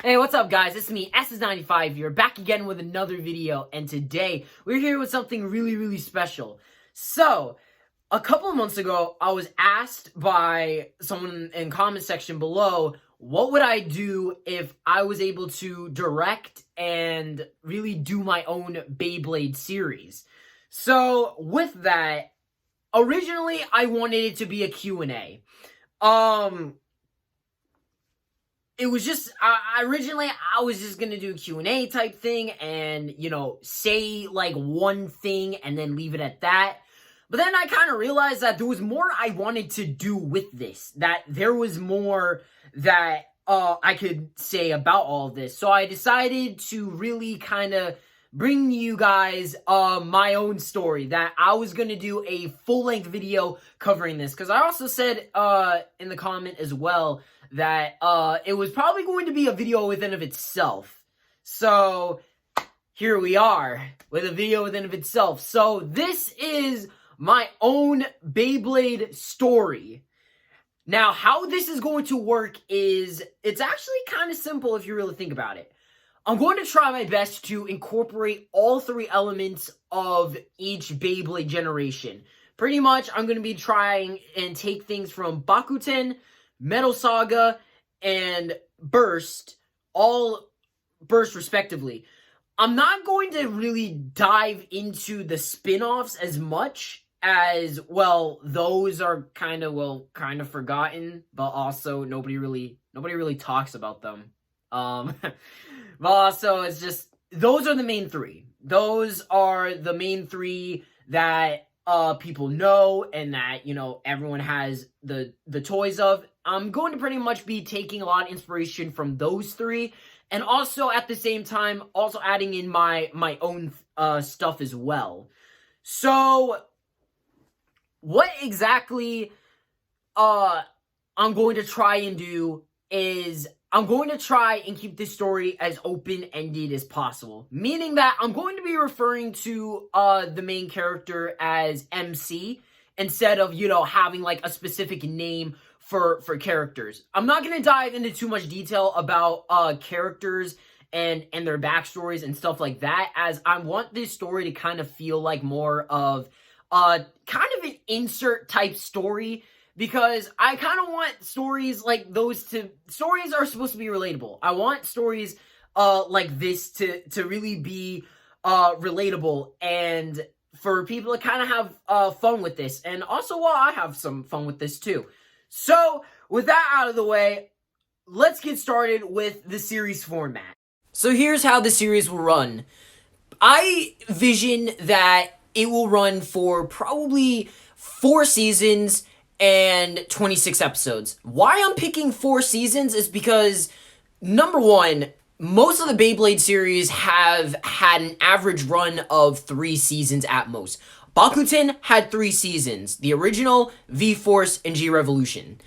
Hey, what's up, guys? It's me, SS95 here, back again with another video, and today we're here with something really special. So, a couple of months ago, I was asked by someone in the comment section below, what would I do if I was able to direct and really do my own Beyblade series? So, with that, originally I wanted it to be a Q&A. It was just, originally, I was just gonna do a Q&A type thing and, say, like, one thing and then leave it at that. But then I kind of realized that there was more I wanted to do with this. That there was more that I could say about all of this. So I decided to really kind of bring you guys my own story. That I was going to do a full-length video covering this. Because I also said in the comment as well that it was probably going to be a video within of itself. So here we are with a video within of itself. So this is my own Beyblade story. Now, how this is going to work is, it's actually kind of simple if you really think about it. I'm going to try my best to incorporate all three elements of each Beyblade generation. Pretty much, I'm going to be trying and take things from Bakuten, Metal Saga, and Burst, all Burst respectively. I'm not going to really dive into the spin-offs as much as, well, those are kind of forgotten, but also nobody really talks about them. But also, it's just, those are the main three. Those are the main three that people know and that, everyone has the toys of. I'm going to pretty much be taking a lot of inspiration from those three, and also at the same time, also adding in my own stuff as well. So, what exactly I'm going to try and do is I'm going to try and keep this story as open-ended as possible. Meaning that I'm going to be referring to the main character as MC instead of, having like a specific name for characters. I'm not going to dive into too much detail about characters and their backstories and stuff like that, as I want this story to kind of feel like more of kind of an insert type story, because I kind of want stories like those stories are supposed to be relatable. I want stories like this to really be relatable and for people to kind of have fun with this. And also, well, I have some fun with this too. So, with that out of the way, let's get started with the series format. So here's how the series will run. I vision that it will run for probably 4 seasons and 26 episodes. Why I'm picking 4 seasons is because, number one, most of the Beyblade series have had an average run of 3 seasons at most. Bakuten had 3 seasons: the original, V-Force, and G-Revolution.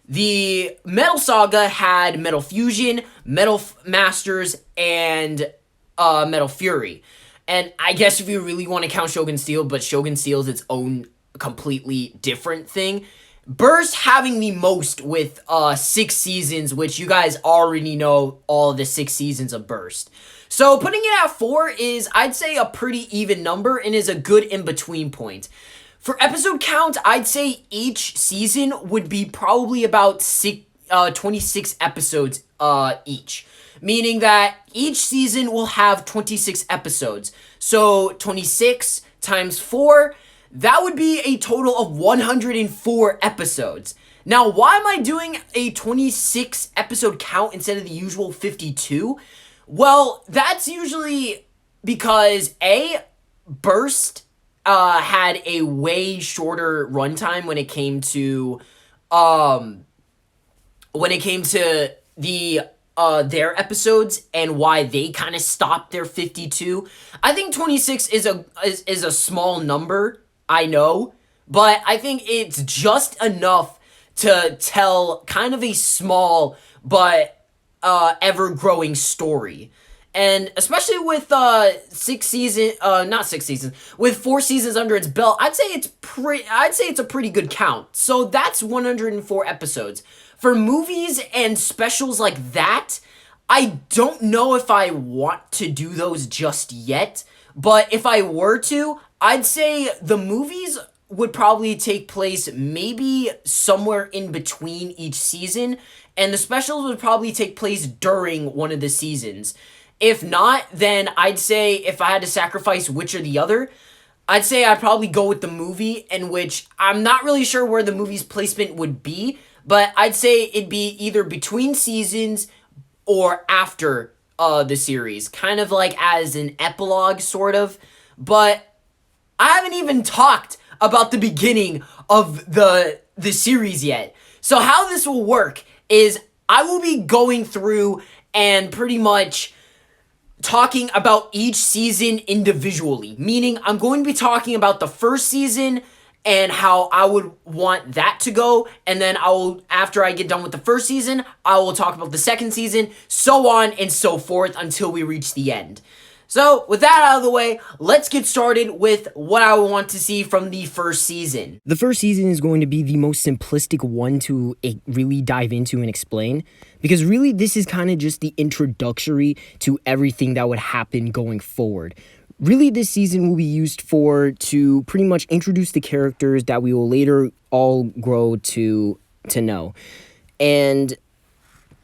The Metal Saga had Metal Fusion, Metal Masters, and Metal Fury. And I guess if you really want to count Shogun Steel, but Shogun Steel is its own completely different thing. Burst having the most with 6 seasons, which you guys already know all the 6 seasons of Burst. So putting it at 4 is, I'd say, a pretty even number and is a good in-between point. For episode count, I'd say each season would be probably about 26 episodes each. Meaning that each season will have 26 episodes. So 26 times 4, that would be a total of 104 episodes. Now, why am I doing a 26 episode count instead of the usual 52? Well, that's usually because Burst had a way shorter runtime when it came to their episodes and why they kind of stopped their 52. I think 26 is a small number, I know, but I think it's just enough to tell kind of a small but ever-growing story. And especially with 4 seasons under its belt, I'd say it's a pretty good count. So that's 104 episodes. For movies and specials like that, I don't know if I want to do those just yet, but if I were to, I'd say the movies would probably take place maybe somewhere in between each season, and the specials would probably take place during one of the seasons. If not, then I'd say if I had to sacrifice which or the other, I'd say I'd probably go with the movie, in which I'm not really sure where the movie's placement would be, but I'd say it'd be either between seasons or after the series, kind of like as an epilogue, sort of. But I haven't even talked about the beginning of the series yet. So how this will work is I will be going through and pretty much talking about each season individually, meaning I'm going to be talking about the first season and how I would want that to go, and then after I get done with the first season, I will talk about the second season, so on and so forth until we reach the end. So, with that out of the way, let's get started with what I want to see from the first season. The first season is going to be the most simplistic one to really dive into and explain, because really this is kind of just the introductory to everything that would happen going forward. Really, this season will be used to pretty much introduce the characters that we will later all grow to know. And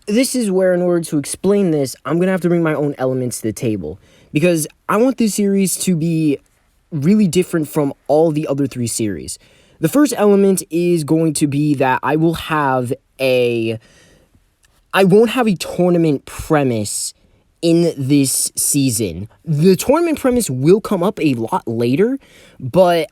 this is where, in order to explain this, I'm going to have to bring my own elements to the table, because I want this series to be really different from all the other three series. The first element is going to be that I won't have a tournament premise in this season. The tournament premise will come up a lot later, but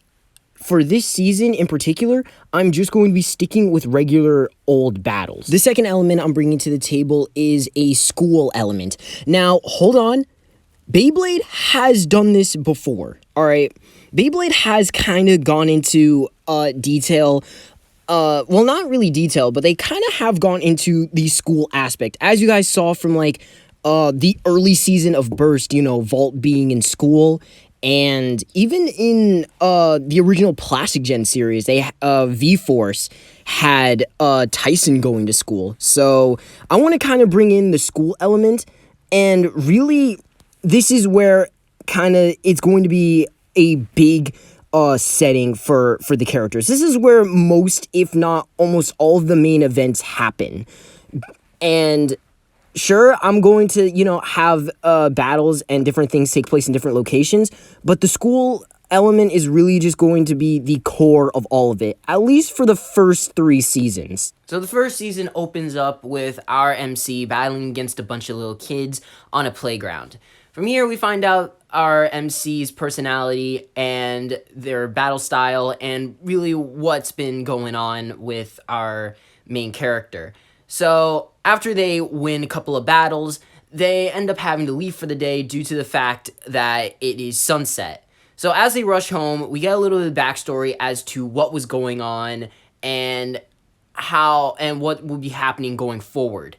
for this season in particular, I'm just going to be sticking with regular old battles. The second element I'm bringing to the table is a school element. Now, hold on. Beyblade has done this before, alright? Beyblade has kind of gone into detail. Well, not really detail, but they kind of have gone into the school aspect. As you guys saw from, the early season of Burst, Vault being in school, and even in the original Plastic Gen series, V-Force had Tyson going to school. So I want to kind of bring in the school element, and really, this is where kind of it's going to be a big setting for the characters. This is where most, if not almost all of the main events happen. And sure, I'm going to, have battles and different things take place in different locations, but the school element is really just going to be the core of all of it, at least for the first 3 seasons. So the first season opens up with our MC battling against a bunch of little kids on a playground. From here, we find out our MC's personality and their battle style and really what's been going on with our main character. So after they win a couple of battles, they end up having to leave for the day due to the fact that it is sunset. So as they rush home, we get a little bit of backstory as to what was going on and how and what will be happening going forward.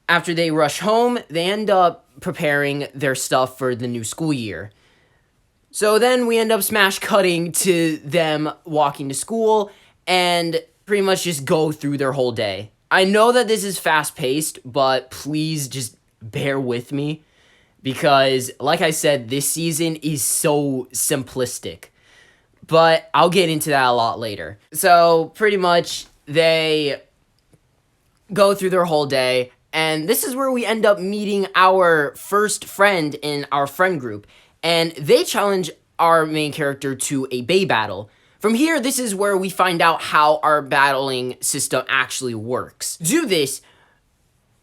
After they rush home, they end up preparing their stuff for the new school year. So then we end up smash cutting to them walking to school and pretty much just go through their whole day. I know that this is fast-paced, but please just bear with me, because, like I said, this season is so simplistic. But I'll get into that a lot later. So, pretty much, they go through their whole day, and this is where we end up meeting our first friend in our friend group, and they challenge our main character to a Bey battle. From here, this is where we find out how our battling system actually works. To do this,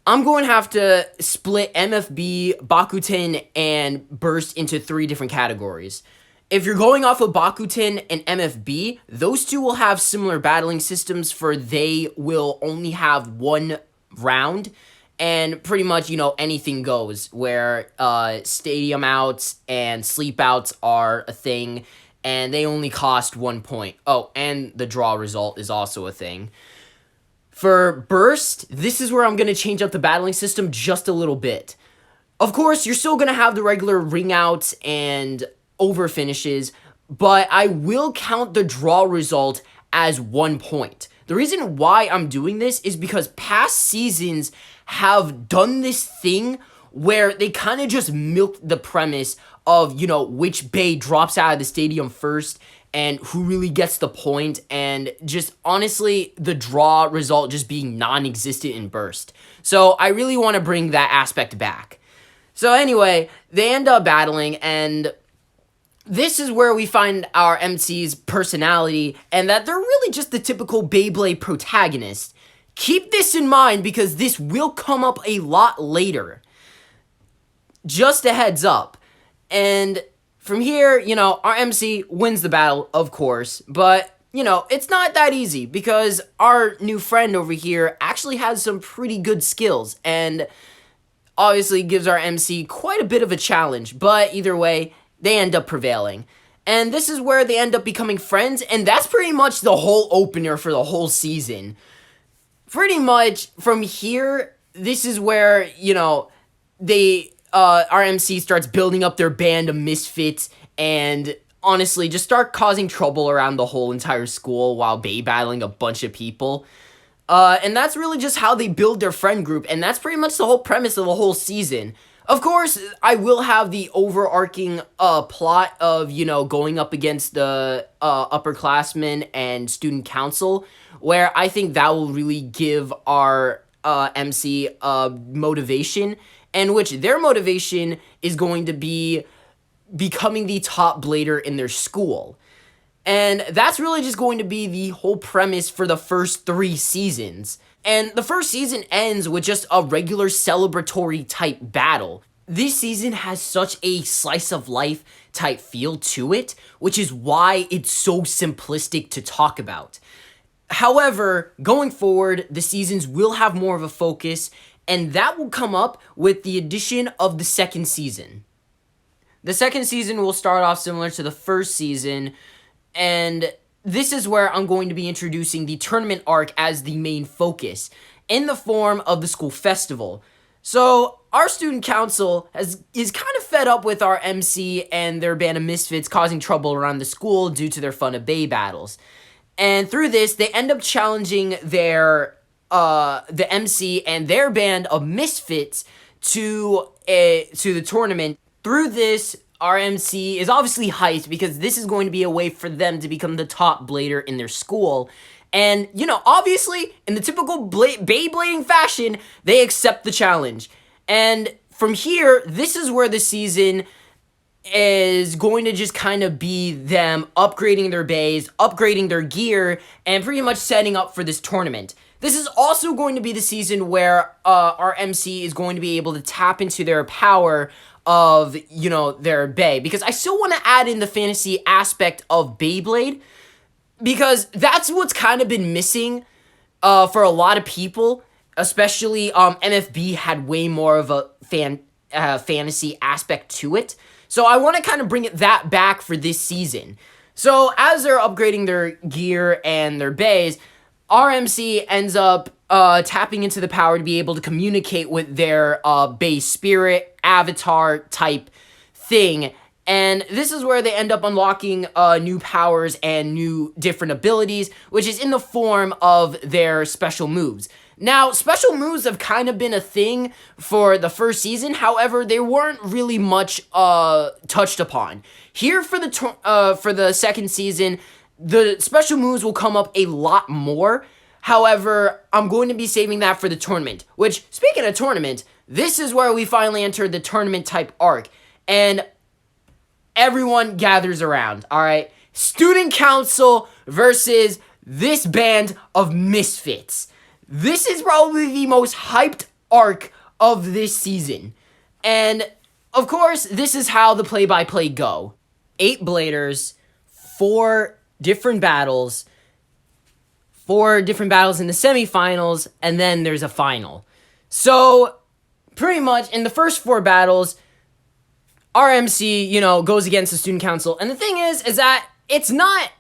I'm going to have to split MFB, Bakuten, and Burst into 3 different categories. If you're going off of Bakuten and MFB, those two will have similar battling systems, for they will only have 1 round, and pretty much, anything goes, where stadium outs and sleep outs are a thing, and they only cost 1 point. Oh, and the draw result is also a thing. For Burst, this is where I'm going to change up the battling system just a little bit. Of course, you're still going to have the regular ring outs and over finishes, but I will count the draw result as 1 point. The reason why I'm doing this is because past seasons have done this thing where they kind of just milked the premise of, which Bay drops out of the stadium first and who really gets the point, and just honestly, the draw result just being non-existent in Burst. So I really want to bring that aspect back. So anyway, they end up battling, and this is where we find our MC's personality, and that they're really just the typical Beyblade protagonist. Keep this in mind because this will come up a lot later. Just a heads up. And from here, our MC wins the battle, of course, but, it's not that easy because our new friend over here actually has some pretty good skills and obviously gives our MC quite a bit of a challenge, but either way, they end up prevailing. And this is where they end up becoming friends, and that's pretty much the whole opener for the whole season. Pretty much from here, this is where, our MC starts building up their band of misfits and honestly just start causing trouble around the whole entire school while bay battling a bunch of people. And that's really just how they build their friend group, and that's pretty much the whole premise of the whole season. Of course, I will have the overarching plot of, going up against the upperclassmen and student council, where I think that will really give our MC motivation, and which their motivation is going to be becoming the top blader in their school. And that's really just going to be the whole premise for the first 3 seasons. And the first season ends with just a regular celebratory type battle. This season has such a slice of life type feel to it, which is why it's so simplistic to talk about. However, going forward, the seasons will have more of a focus, and that will come up with the addition of the second season. The second season will start off similar to the first season, and this is where I'm going to be introducing the tournament arc as the main focus, in the form of the school festival. So, our student council is kind of fed up with our MC and their band of misfits causing trouble around the school due to their fun of bay battles. And through this, they end up challenging the MC and their band of misfits to the tournament. Through this, our MC is obviously hyped because this is going to be a way for them to become the top blader in their school. And, obviously, in the typical Beyblading fashion, they accept the challenge. And from here, this is where the season is going to just kind of be them upgrading their bays, upgrading their gear, and pretty much setting up for this tournament. This is also going to be the season where our MC is going to be able to tap into their power of, their bay. Because I still want to add in the fantasy aspect of Beyblade, because that's what's kind of been missing for a lot of people, especially MFB had way more of a fantasy aspect to it. So I want to kind of bring that back for this season. So as they're upgrading their gear and their bays, RMC ends up tapping into the power to be able to communicate with their base spirit, avatar type thing. And this is where they end up unlocking new powers and new different abilities, which is in the form of their special moves. Now, special moves have kind of been a thing for the first season. However, they weren't really much touched upon. Here for the second season, the special moves will come up a lot more. However, I'm going to be saving that for the tournament. Which, speaking of tournament, this is where we finally enter the tournament type arc. And everyone gathers around, alright? Student council versus this band of misfits. This is probably the most hyped arc of this season. And, of course, this is how the play-by-play go. 8 bladers, 4 different battles in the semifinals, and then there's a final. So, pretty much, in the first 4 battles, RMC, goes against the student council. And the thing is that it's not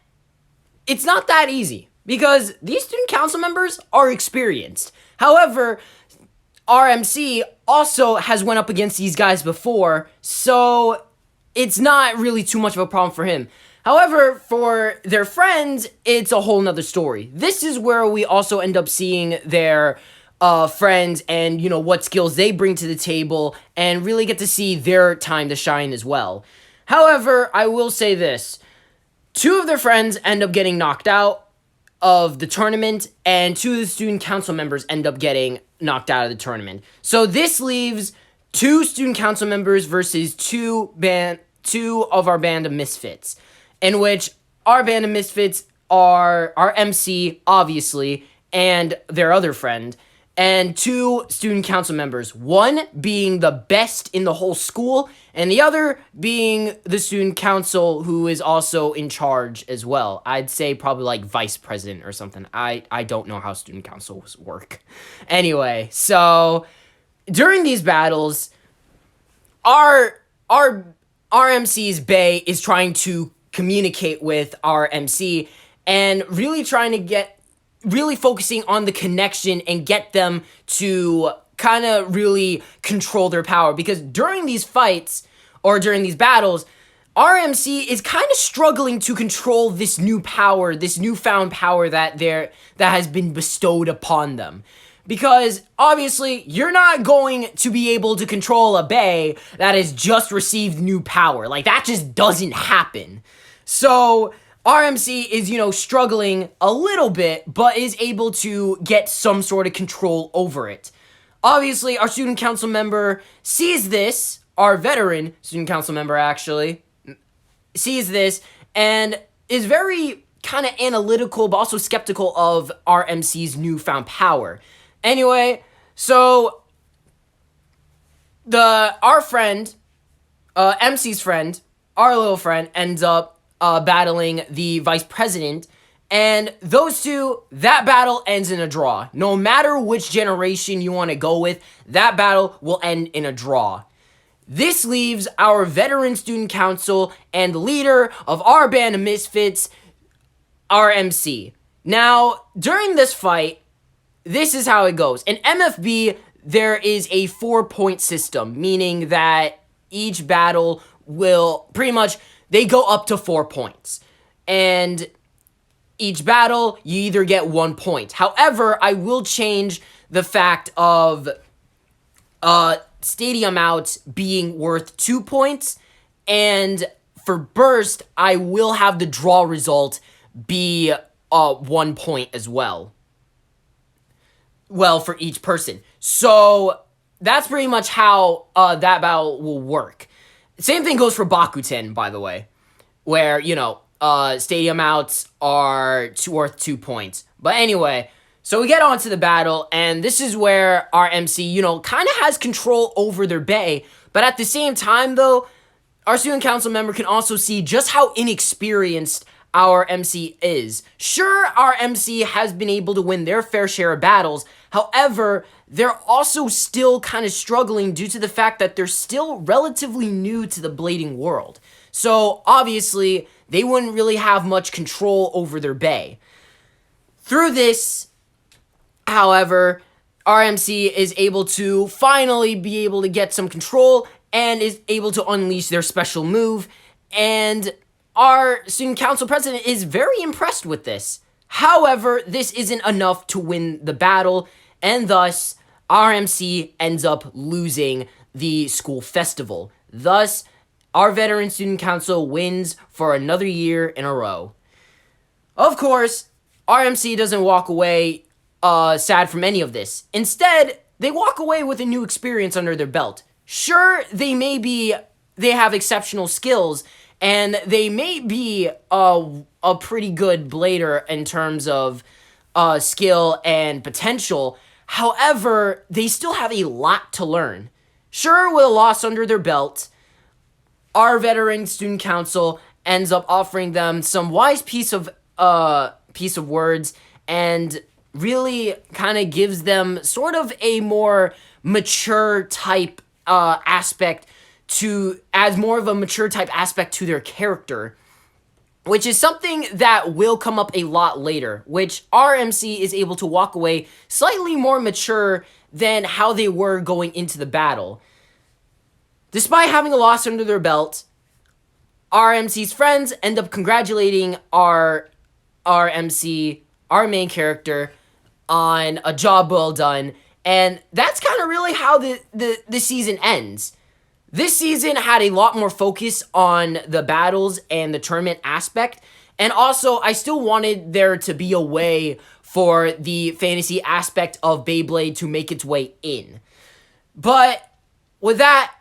that easy. Because these student council members are experienced. However, RMC also has went up against these guys before, so it's not really too much of a problem for him. However, for their friends, it's a whole nother story. This is where we also end up seeing their friends and, what skills they bring to the table and really get to see their time to shine as well. However, I will say this. 2 of their friends end up getting knocked out of the tournament, and 2 of the student council members end up getting knocked out of the tournament. So this leaves 2 student council members versus 2 of our band of misfits, in which our band of misfits are our MC, obviously, and their other friend, and 2 student council members, one being the best in the whole school, and the other being the student council who is also in charge as well. I'd say probably like vice president or something. I don't know how student councils work. Anyway, so during these battles, our MC's Bay is trying to communicate with our MC and really trying to really focusing on the connection and get them to kind of really control their power, because during these fights or during these battles, RMC is kind of struggling to control this new power, this newfound power that has been bestowed upon them. Because obviously, you're not going to be able to control a Bay that has just received new power. Like, that just doesn't happen. So RMC is, struggling a little bit, but is able to get some sort of control over it. Obviously, our student council member sees this, our veteran student council member actually, sees this, and is very kind of analytical, but also skeptical of RMC's newfound power. Anyway, so our friend, MC's friend, our little friend, ends up battling the vice president, and those 2, that battle ends in a draw. No matter which generation you want to go with, that battle will end in a draw. This leaves our veteran student council and leader of our band of misfits, our MC. Now, during this fight, this is how it goes. In MFB, there is a 4-point system, meaning that each battle will pretty much, they go up to 4 points. And each battle, you either get 1 point. However, I will change the fact of stadium out being worth 2 points. And for burst, I will have the draw result be 1 point as well. Well, for each person. So that's pretty much how that battle will work. Same thing goes for Bakuten, by the way, where, stadium outs are worth 2 points. But anyway, so we get on to the battle, and this is where our MC, kind of has control over their Bay. But at the same time, though, our student council member can also see just how inexperienced our MC is. Sure, our MC has been able to win their fair share of battles. However, they're also still kind of struggling due to the fact that they're still relatively new to the blading world. So, obviously, they wouldn't really have much control over their Bay. Through this, however, RMC is able to finally be able to get some control and is able to unleash their special move, and our student council president is very impressed with this. However, this isn't enough to win the battle, and thus, RMC ends up losing the school festival. Thus, our veteran student council wins for another year in a row. Of course, RMC doesn't walk away sad from any of this. Instead, they walk away with a new experience under their belt. Sure, they have exceptional skills, and they may be a pretty good blader in terms of skill and potential. However, they still have a lot to learn. Sure, with a loss under their belt, our veteran student council ends up offering them some wise piece of words, and really kind of gives them sort of a more mature type aspect to their character, which is something that will come up a lot later, which RMC is able to walk away slightly more mature than how they were going into the battle. Despite having a loss under their belt, our MC's friends end up congratulating our MC, our main character, on a job well done. And that's kind of really how the season ends. This season had a lot more focus on the battles and the tournament aspect. And also, I still wanted there to be a way for the fantasy aspect of Beyblade to make its way in. But with that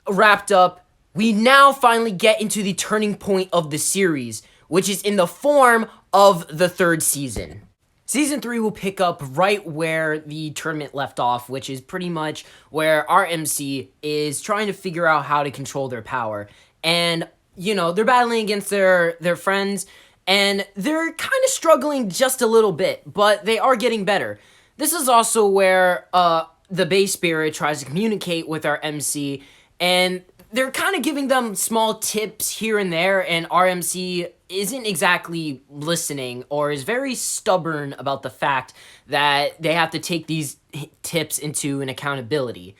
wrapped up, we now finally get into the turning point of the series, which is in the form of the third season. Season 3 will pick up right where the tournament left off, which is pretty much where our MC is trying to figure out how to control their power. And, they're battling against their friends, and they're kind of struggling just a little bit, but they are getting better. This is also where the base spirit tries to communicate with our MC, and they're kind of giving them small tips here and there, and our MC isn't exactly listening or is very stubborn about the fact that they have to take these tips into an accountability.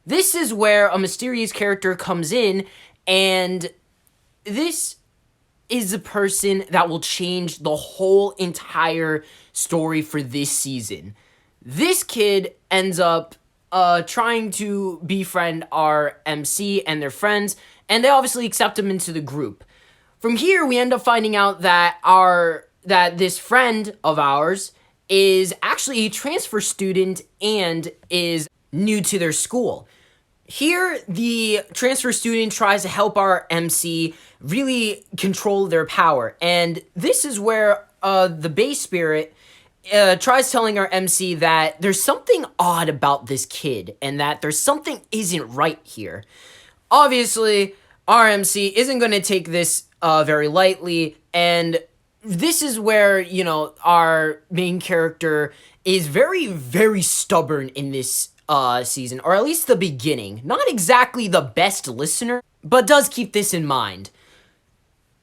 This is where a mysterious character comes in, and this is a person that will change the whole entire story for this season. This kid ends up trying to befriend our MC and their friends, and they obviously accept him into the group. From here, we end up finding out that this friend of ours is actually a transfer student and is new to their school. Here, the transfer student tries to help our MC really control their power, and this is where the base spirit tries telling our MC that there's something odd about this kid and that there's something isn't right here. Obviously, our MC isn't going to take this very lightly, and this is where, our main character is very, very stubborn in this season, or at least the beginning. Not exactly the best listener, but does keep this in mind.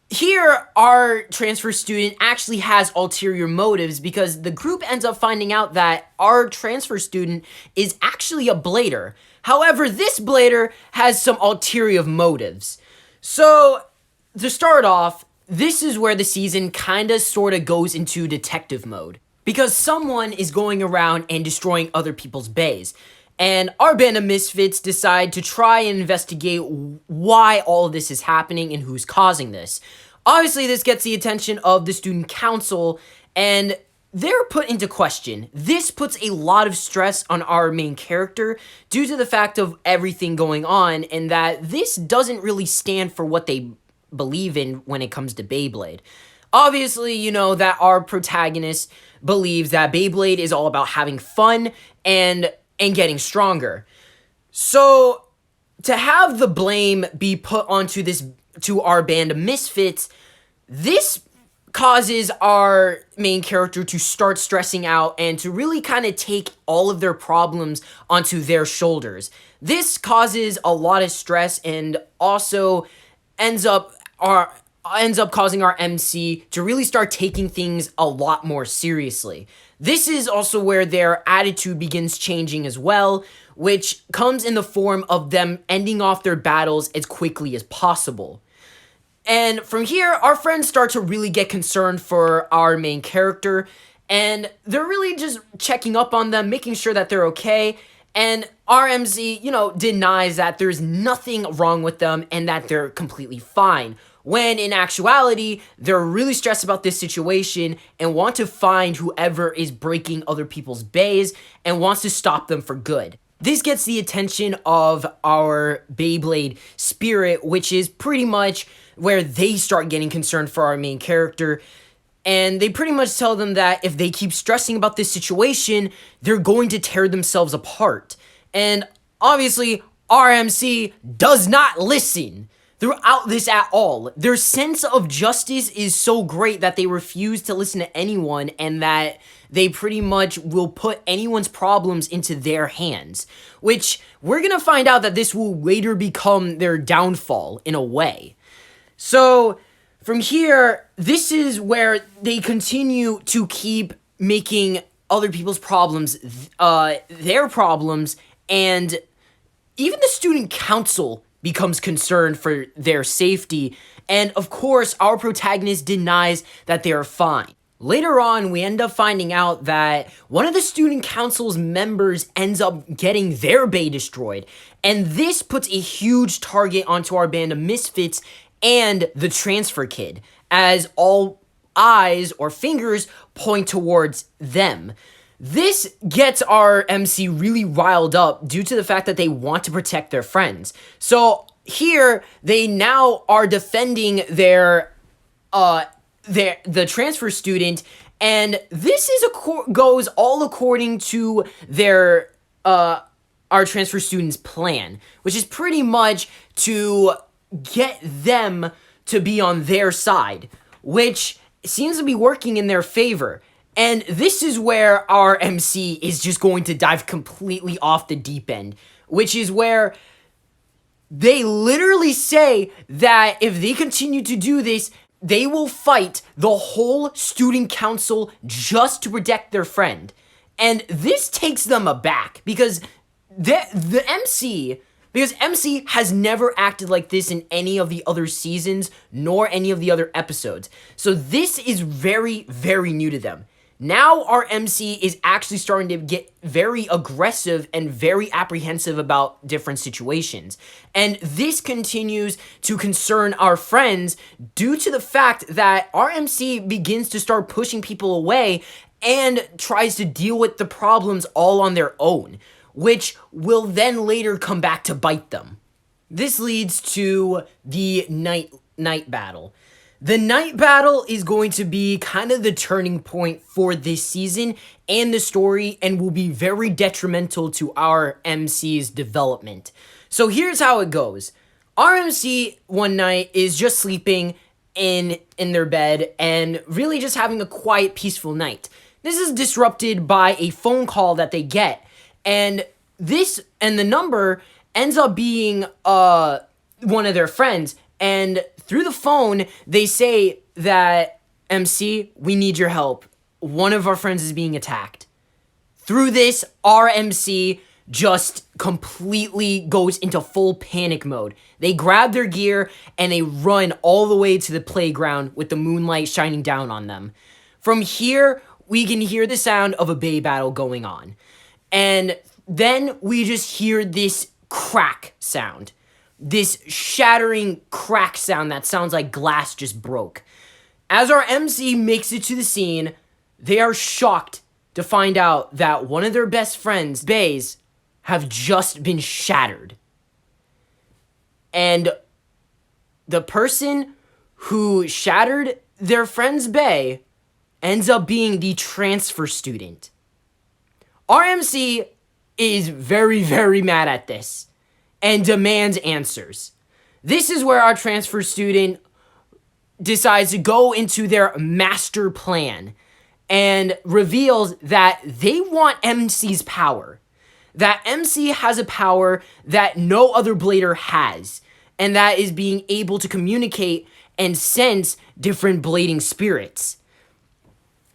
Here, our transfer student actually has ulterior motives because the group ends up finding out that our transfer student is actually a blader. However, this blader has some ulterior motives. So, to start off, this is where the season kinda sorta goes into detective mode. Because someone is going around and destroying other people's bays. And our band of misfits decide to try and investigate why all of this is happening and who's causing this. Obviously, this gets the attention of the student council, and they're put into question. This puts a lot of stress on our main character due to the fact of everything going on, and that this doesn't really stand for what they believe in when it comes to Beyblade. Obviously, that our protagonist believes that Beyblade is all about having fun and getting stronger. So, to have the blame be put onto to our band of misfits, this causes our main character to start stressing out and to really kind of take all of their problems onto their shoulders. This causes a lot of stress and also ends up causing our MC to really start taking things a lot more seriously. This is also where their attitude begins changing as well, which comes in the form of them ending off their battles as quickly as possible. And from here, our friends start to really get concerned for our main character, and they're really just checking up on them, making sure that they're okay, and our MC, denies that there's nothing wrong with them and that they're completely fine. When in actuality, they're really stressed about this situation and want to find whoever is breaking other people's bays and wants to stop them for good. This gets the attention of our Beyblade spirit, which is pretty much where they start getting concerned for our main character. And they pretty much tell them that if they keep stressing about this situation, they're going to tear themselves apart. And obviously, our MC does not listen throughout this at all. Their sense of justice is so great that they refuse to listen to anyone, and that they pretty much will put anyone's problems into their hands, which we're gonna find out that this will later become their downfall in a way. So from here, this is where they continue to keep making other people's problems their problems, and even the student council becomes concerned for their safety. And of course, our protagonist denies that they are fine. Later on, we end up finding out that one of the student council's members ends up getting their bay destroyed. And this puts a huge target onto our band of misfits and the transfer kid, as all eyes or fingers point towards them. This gets our MC really riled up due to the fact that they want to protect their friends. So here, they now are defending the transfer student, and this is goes all according to their our transfer student's plan, which is pretty much to get them to be on their side, which seems to be working in their favor. And this is where our MC is just going to dive completely off the deep end, which is where they literally say that if they continue to do this, they will fight the whole student council just to protect their friend. And this takes them aback because the MC, because MC has never acted like this in any of the other seasons, nor any of the other episodes. So this is very, very new to them. Now our MC is actually starting to get very aggressive and very apprehensive about different situations. And this continues to concern our friends due to the fact that our MC begins to start pushing people away and tries to deal with the problems all on their own, which will then later come back to bite them. This leads to the night battle. The night battle is going to be kind of the turning point for this season and the story, and will be very detrimental to our MC's development. So here's how it goes. Our MC one night is just sleeping in their bed and really just having a quiet, peaceful night. This is disrupted by a phone call that they get, and the number ends up being one of their friends. And through the phone, they say that, MC, we need your help. One of our friends is being attacked. Through this, our MC just completely goes into full panic mode. They grab their gear and they run all the way to the playground with the moonlight shining down on them. From here, we can hear the sound of a bay battle going on. And then we just hear this crack sound. This shattering crack sound that sounds like glass just broke. As our MC makes it to the scene, they are shocked to find out that one of their best friends' bays have just been shattered. And the person who shattered their friend's bay ends up being the transfer student. Our MC is very, very mad at this and demands answers. This is where our transfer student decides to go into their master plan and reveals that they want MC's power. That MC has a power that no other blader has, and that is being able to communicate and sense different blading spirits.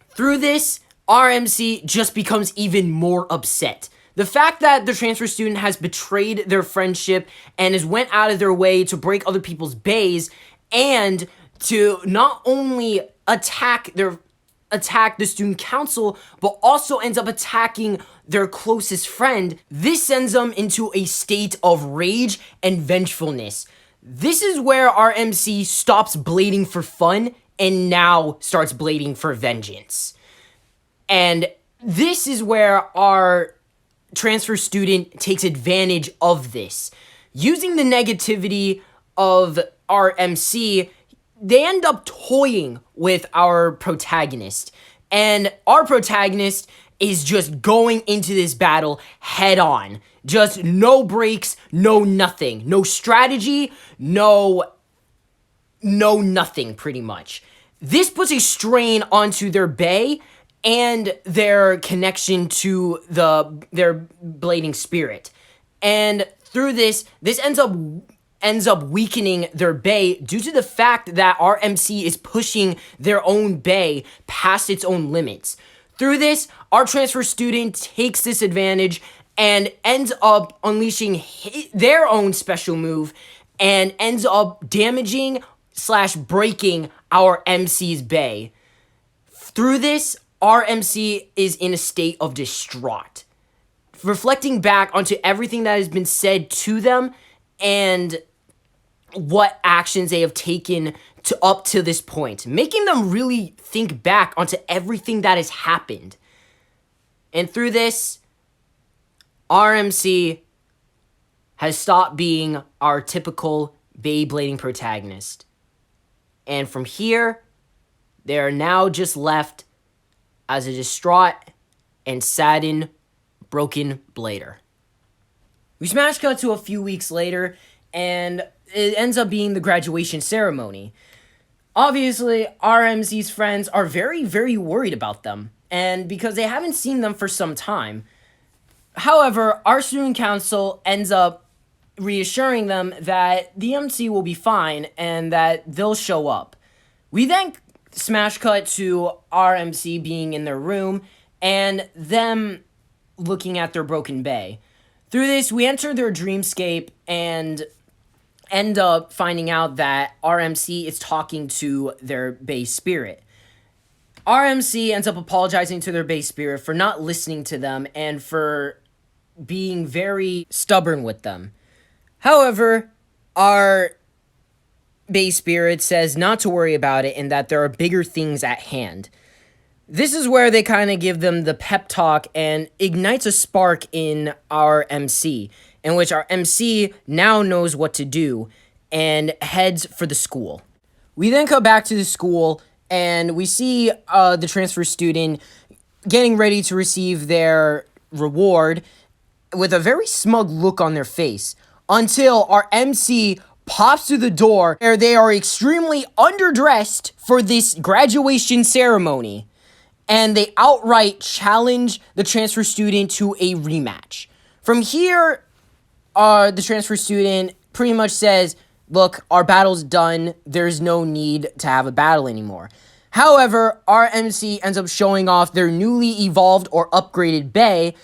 Through this, our MC just becomes even more upset. The fact that the transfer student has betrayed their friendship and has went out of their way to break other people's bays and to not only attack the student council, but also ends up attacking their closest friend, this sends them into a state of rage and vengefulness. This is where our MC stops blading for fun and now starts blading for vengeance. And this is where our transfer student takes advantage of this. Using the negativity of our MC, they end up toying with our protagonist. And our protagonist is just going into this battle head on. Just no breaks, no nothing. No strategy, no nothing, pretty much. This puts a strain onto their bay and their connection to their blading spirit. And through this ends up weakening their bay due to the fact that our MC is pushing their own bay past its own limits. Through this, our transfer student takes this advantage and ends up unleashing their own special move and ends up damaging slash breaking our MC's bay. Through this, our MC is in a state of distraught, reflecting back onto everything that has been said to them and what actions they have taken to up to this point, making them really think back onto everything that has happened. And through this, RMC has stopped being our typical Beyblading protagonist. And from here, they are now just left as a distraught and saddened, broken blader. We smash cut to a few weeks later, and it ends up being the graduation ceremony. Obviously, RMC's friends are very, very worried about them, and because they haven't seen them for some time. However, our student council ends up reassuring them that the MC will be fine and that they'll show up. We then smash cut to our MC being in their room and them looking at their broken bay. Through this, we enter their dreamscape and end up finding out that RMC is talking to their base spirit. RMC ends up apologizing to their base spirit for not listening to them and for being very stubborn with them. However, our base spirit says not to worry about it and that there are bigger things at hand. This is where they kind of give them the pep talk and ignites a spark in our MC, in which our MC now knows what to do and heads for the school. We then come back to the school and we see the transfer student getting ready to receive their reward with a very smug look on their face until our MC pops through the door where they are extremely underdressed for this graduation ceremony. And they outright challenge the transfer student to a rematch. From here, the transfer student pretty much says, look, our battle's done. There's no need to have a battle anymore. However, our MC ends up showing off their newly evolved or upgraded bay,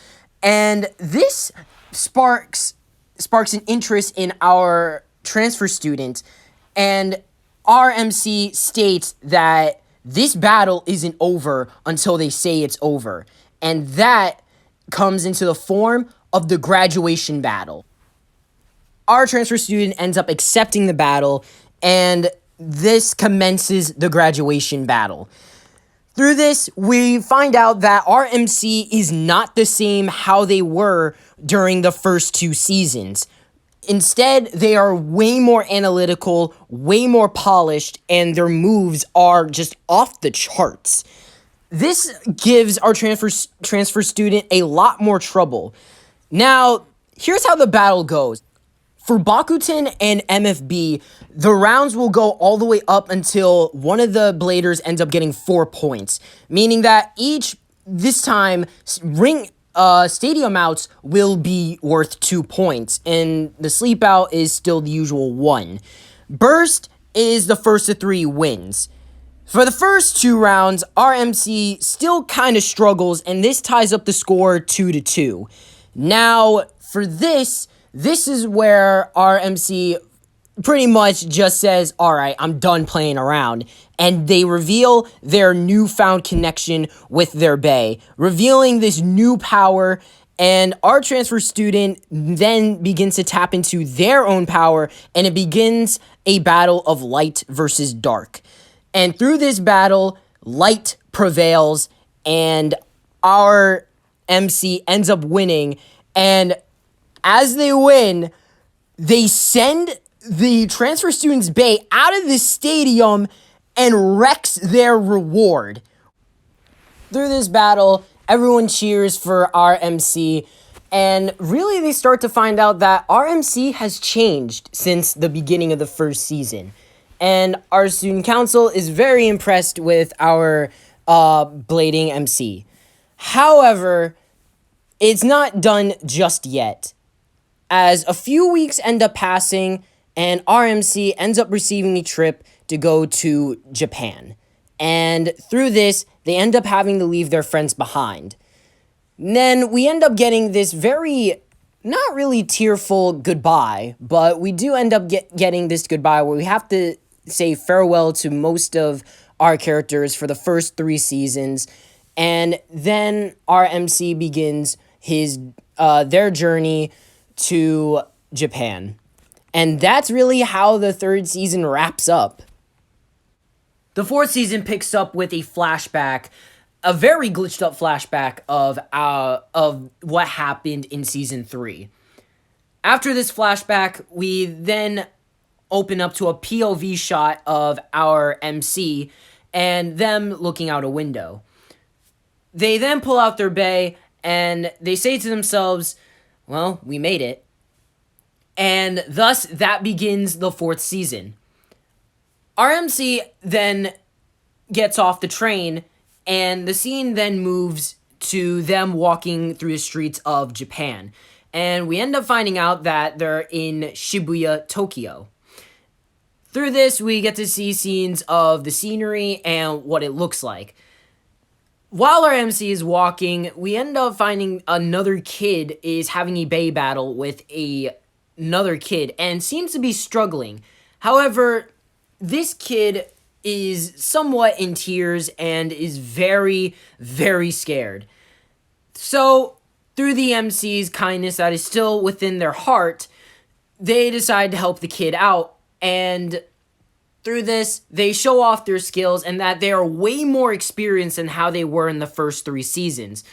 and this sparks an interest in our transfer student, and our MC states that this battle isn't over until they say it's over. And that comes into the form of the graduation battle. Our transfer student ends up accepting the battle, and this commences the graduation battle. Through this, we find out that our MC is not the same how they were during the first two seasons. Instead, they are way more analytical, way more polished, and their moves are just off the charts. This gives our transfer student a lot more trouble. Now, here's how the battle goes. For Bakuten and MFB, the rounds will go all the way up until one of the bladers ends up getting 4 points, meaning that this time, stadium outs will be worth 2 points, and the sleep out is still the usual 1. Burst is the first of 3 wins. For the first 2 rounds, our MC still kind of struggles, and this ties up the score 2-2. Now, for this is where our MC pretty much just says, all right, I'm done playing around. And they reveal their newfound connection with their bay, revealing this new power. And our transfer student then begins to tap into their own power, and it begins a battle of light versus dark. And through this battle, light prevails, and our MC ends up winning. And as they win, they send the transfer student's bay out of the stadium and wrecks their reward. Through this battle, everyone cheers for our MC, and really they start to find out that our MC has changed since the beginning of the first season. And our student council is very impressed with our blading MC. However, it's not done just yet, as a few weeks end up passing and RMC ends up receiving a trip to go to Japan. And through this, they end up having to leave their friends behind. Then we end up getting this very, not really tearful goodbye, but we do end up getting this goodbye where we have to say farewell to most of our characters for the first 3 seasons, and then our MC begins their journey to Japan. And that's really how the 3rd season wraps up. The 4th season picks up with a flashback, a very glitched up flashback of what happened in season 3. After this flashback, we then open up to a POV shot of our MC and them looking out a window. They then pull out their bay and they say to themselves, well, we made it. And thus, that begins the 4th season. Our MC then gets off the train, and the scene then moves to them walking through the streets of Japan. And we end up finding out that they're in Shibuya, Tokyo. Through this, we get to see scenes of the scenery and what it looks like. While our MC is walking, we end up finding another kid is having a bay battle with another kid and seems to be struggling. However, this kid is somewhat in tears and is very, very scared. So, through the MC's kindness that is still within their heart, they decide to help the kid out, and through this, they show off their skills and that they are way more experienced than how they were in the first 3 seasons,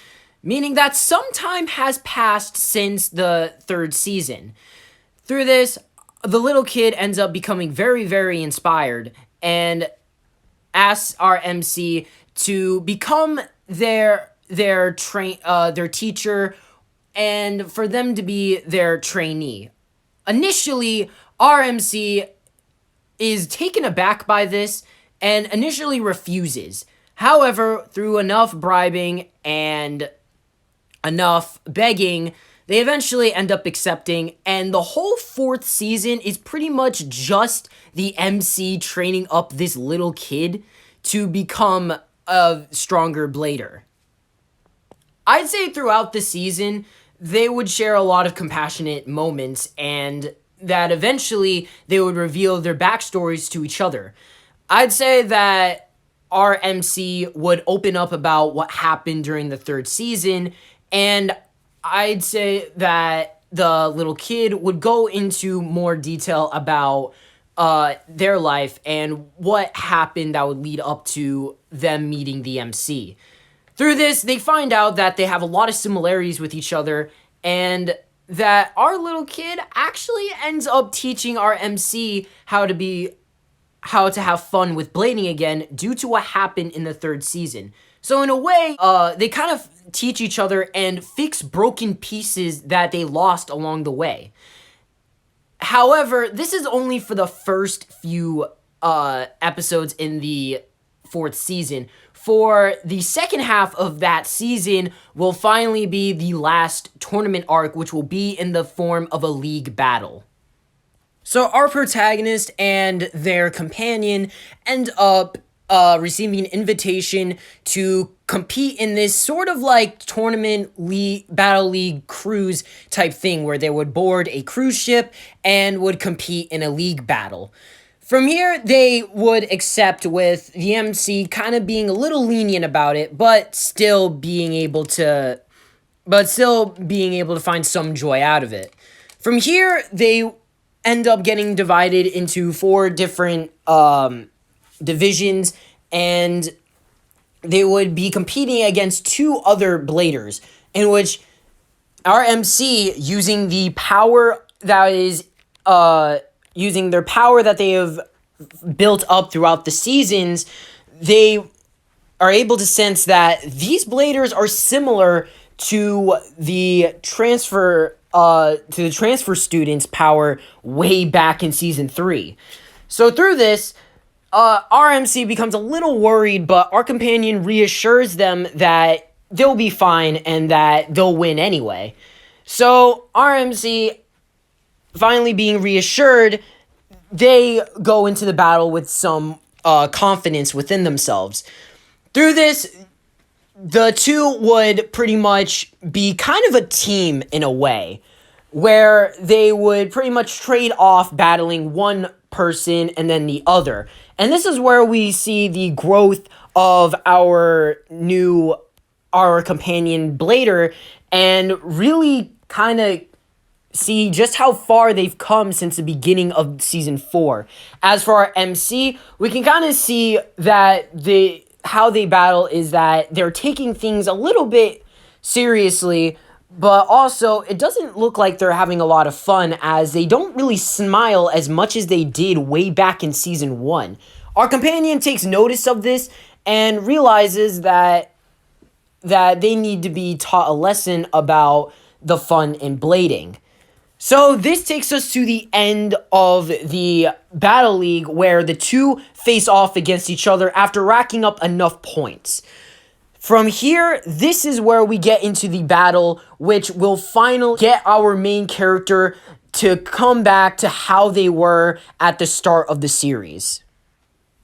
meaning that some time has passed since the 3rd season. Through this, the little kid ends up becoming very, very inspired and asks our MC to become their teacher and for them to be their trainee. Initially, our MC is taken aback by this and initially refuses. However, through enough bribing and enough begging, they eventually end up accepting, and the whole 4th season is pretty much just the MC training up this little kid to become a stronger blader. I'd say throughout the season, they would share a lot of compassionate moments, and that eventually they would reveal their backstories to each other. I'd say that our MC would open up about what happened during the 3rd season, and I'd say that the little kid would go into more detail about their life and what happened that would lead up to them meeting the MC. Through this, they find out that they have a lot of similarities with each other, and that our little kid actually ends up teaching our MC how to have fun with blading again due to what happened in the 3rd season. So in a way, they kind of teach each other and fix broken pieces that they lost along the way. However, this is only for the first few episodes in the 4th season. For the second half of that season will finally be the last tournament arc, which will be in the form of a league battle. So our protagonist and their companion end up receiving an invitation to compete in this sort of like tournament battle league cruise type thing where they would board a cruise ship and would compete in a league battle. From here, they would accept with the MC kind of being a little lenient about it, but still being able to find some joy out of it. From here, they end up getting divided into 4 different divisions, and they would be competing against 2 other bladers, in which our MC, using the power that is using their power that they have built up throughout the seasons, they are able to sense that these bladers are similar to the transfer students' power way back in season 3. So through this, our MC becomes a little worried, but our companion reassures them that they'll be fine and that they'll win anyway. So our MC, finally being reassured, they go into the battle with some confidence within themselves. Through this, the two would pretty much be kind of a team in a way, where they would pretty much trade off battling one person and then the other. And this is where we see the growth of our companion Blader, and really kind of see just how far they've come since the beginning of season 4. As for our MC, we can kind of see that how they battle is that they're taking things a little bit seriously, but also it doesn't look like they're having a lot of fun, as they don't really smile as much as they did way back in season 1. Our companion takes notice of this and realizes that they need to be taught a lesson about the fun in blading. So this takes us to the end of the Battle League, where the two face off against each other after racking up enough points. From here, this is where we get into the battle, which will finally get our main character to come back to how they were at the start of the series.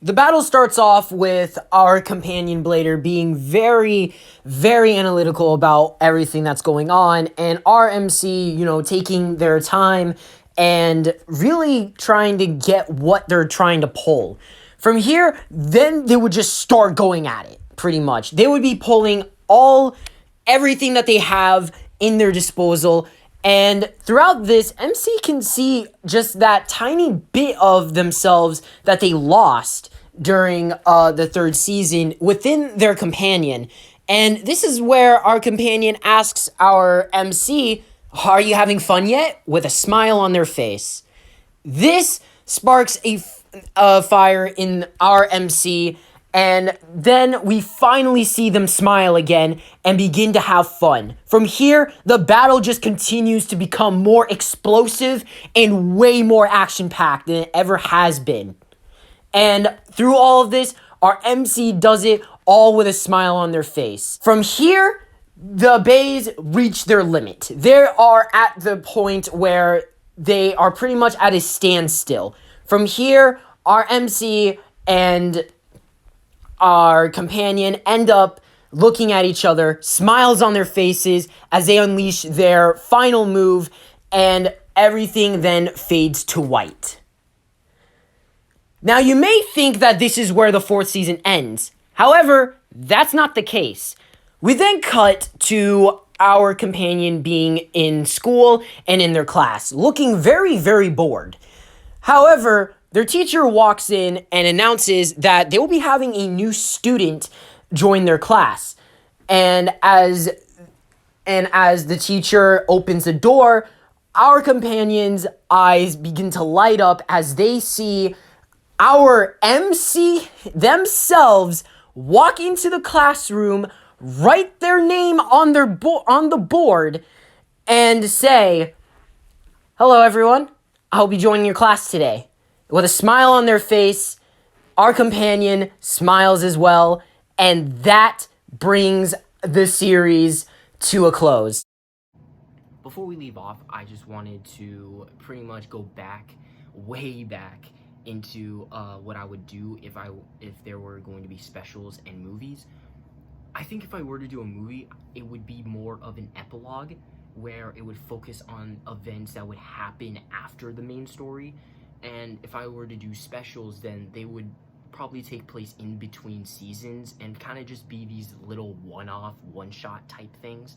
The battle starts off with our companion Blader being very, very analytical about everything that's going on, and our MC, taking their time and really trying to get what they're trying to pull. From here, then they would just start going at it, pretty much. They would be pulling everything that they have in their disposal, and throughout this, MC can see just that tiny bit of themselves that they lost during the 3rd season within their companion. And this is where our companion asks our MC, "Are you having fun yet?" with a smile on their face. This sparks a fire in our MC, and then we finally see them smile again and begin to have fun. From here, the battle just continues to become more explosive and way more action-packed than it ever has been. And through all of this, our MC does it all with a smile on their face. From here, the Bays reach their limit. They are at the point where they are pretty much at a standstill. From here, our MC and our companion end up looking at each other, smiles on their faces as they unleash their final move, and everything then fades to white. Now, you may think that this is where the 4th season ends. However, that's not the case. We then cut to our companion being in school and in their class, looking very, very bored. However, their teacher walks in and announces that they will be having a new student join their class. And as the teacher opens the door, our companion's eyes begin to light up as they see our MC themselves walk into the classroom, write their name on the board, and say, "Hello, everyone. I'll be joining your class today." With a smile on their face, our companion smiles as well, and that brings the series to a close. Before we leave off, I just wanted to pretty much go way back, into what I would do if there were going to be specials and movies. I think if I were to do a movie, it would be more of an epilogue, where it would focus on events that would happen after the main story. And if I were to do specials, then they would probably take place in between seasons and kind of just be these little one-shot type things.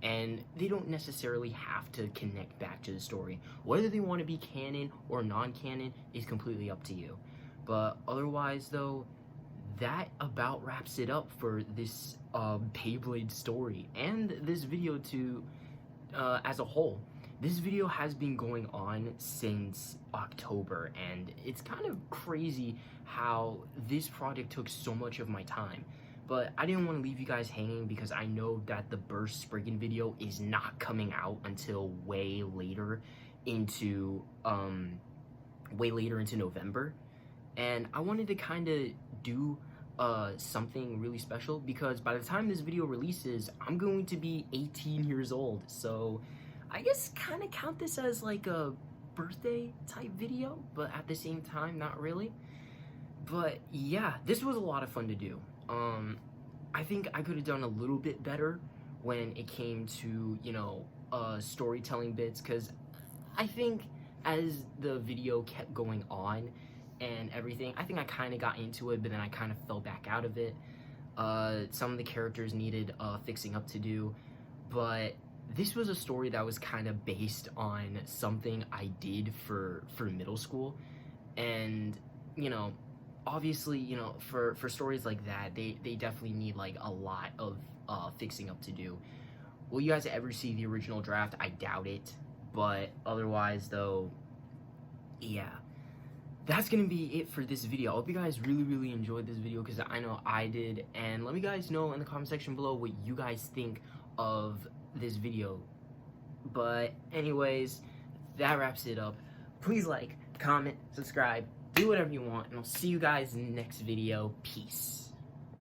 And they don't necessarily have to connect back to the story. Whether they want to be canon or non-canon is completely up to you. But otherwise, though, that about wraps it up for this Beyblade story and this video as a whole. This video has been going on since October, and it's kind of crazy how this project took so much of my time. But I didn't want to leave you guys hanging, because I know that the Burst Spriggan video is not coming out until way later into November. And I wanted to kind of do something really special, because by the time this video releases, I'm going to be 18 years old. So I guess kind of count this as like a birthday type video, but at the same time, not really. But yeah, this was a lot of fun to do. I think I could have done a little bit better when it came to, storytelling bits, because I think as the video kept going on and everything, I think I kind of got into it, but then I kind of fell back out of it. Some of the characters needed fixing up to do, but this was a story that was kind of based on something I did for middle school, and obviously, for stories like that, they definitely need like a lot of fixing up to do. Will you guys ever see the original draft? I doubt it, but otherwise though, yeah, that's gonna be it for this video. I hope you guys really enjoyed this video, because I know I did, and let me guys know in the comment section below what you guys think of this video. But anyways, that wraps it up. Please like, comment, subscribe, do whatever you want, and I'll see you guys in the next video. Peace.